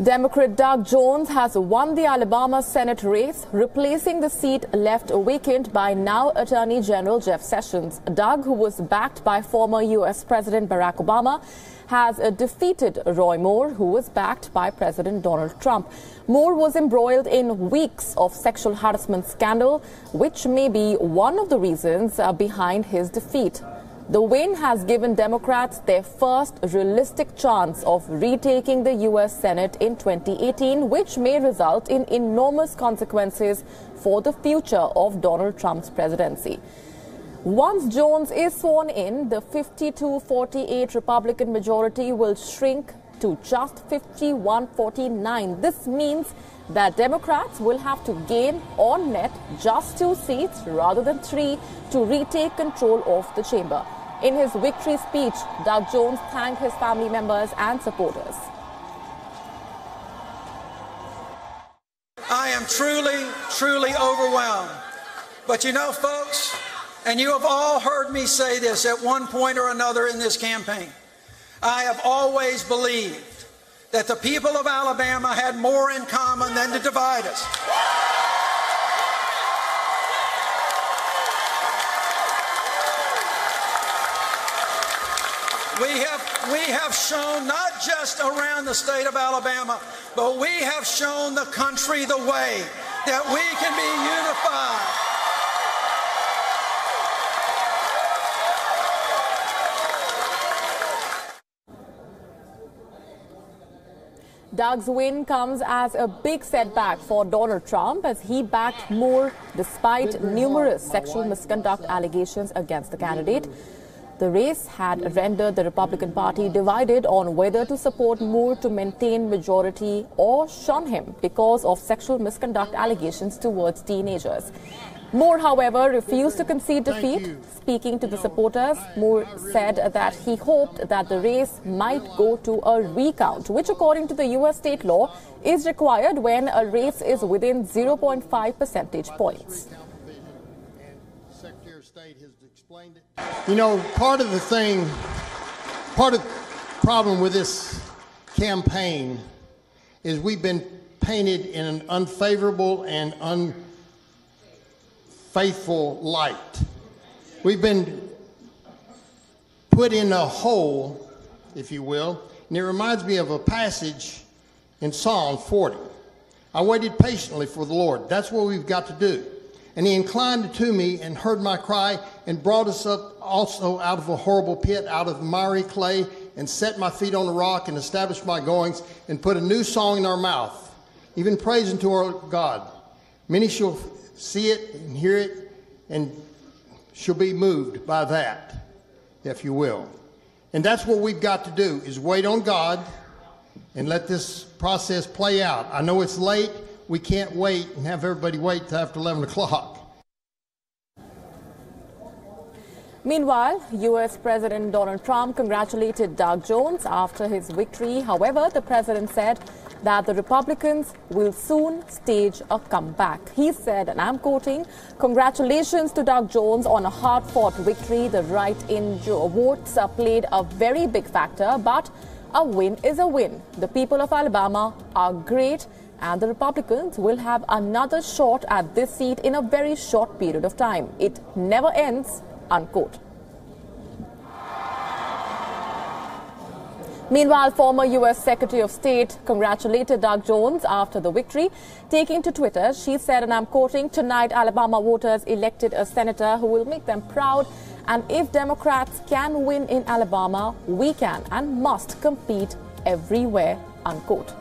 Democrat Doug Jones has won the Alabama Senate race, replacing the seat left vacant by now Attorney General Jeff Sessions. Doug, who was backed by former U.S. President Barack Obama, has defeated Roy Moore, who was backed by President Donald Trump. Moore was embroiled in weeks of sexual harassment scandal, which may be one of the reasons behind his defeat. The win has given Democrats their first realistic chance of retaking the U.S. Senate in 2018, which may result in enormous consequences for the future of Donald Trump's presidency. Once Jones is sworn in, the 52-48 Republican majority will shrink to just 51-49. This means that Democrats will have to gain on net just 2 seats rather than 3 to retake control of the chamber. In his victory speech, Doug Jones thanked his family members and supporters. I am truly overwhelmed. But you know, folks, and you have all heard me say this at one point or another in this campaign, I have always believed that the people of Alabama had more in common than to divide us. We have shown not just around the state of Alabama, but we have shown the country the way that we can be unified. Doug's win comes as a big setback for Donald Trump as he backed Moore despite numerous sexual misconduct allegations against the candidate. The race had rendered the Republican Party divided on whether to support Moore to maintain majority or shun him because of sexual misconduct allegations towards teenagers. Moore, however, refused to concede defeat. Speaking to the supporters, Moore said that he hoped that the race might go to a recount, which according to the U.S. state law is required when a race is within 0.5 percentage points. You know, part of the problem with this campaign is we've been painted in an unfavorable and unfaithful light. We've been put in a hole, if you will, and it reminds me of a passage in Psalm 40. I waited patiently for the Lord. That's what we've got to do. And he inclined to me and heard my cry and brought us up also out of a horrible pit, out of miry clay, and set my feet on the rock and established my goings and put a new song in our mouth, even praise unto our God. Many shall see it and hear it and shall be moved by that, if you will. And that's what we've got to do, is wait on God and let this process play out. I know it's late. We can't wait and have everybody wait till after 11 o'clock. Meanwhile, U.S. President Donald Trump congratulated Doug Jones after his victory. However, the president said that the Republicans will soon stage a comeback. He said, and I'm quoting, "Congratulations to Doug Jones on a hard-fought victory. The write-in votes played a very big factor, but a win is a win. The people of Alabama are great, and the Republicans will have another shot at this seat in a very short period of time. It never ends," unquote. Meanwhile, former U.S. Secretary of State congratulated Doug Jones after the victory. Taking to Twitter, she said, and I'm quoting, "Tonight, Alabama voters elected a senator who will make them proud. And if Democrats can win in Alabama, we can and must compete everywhere," unquote.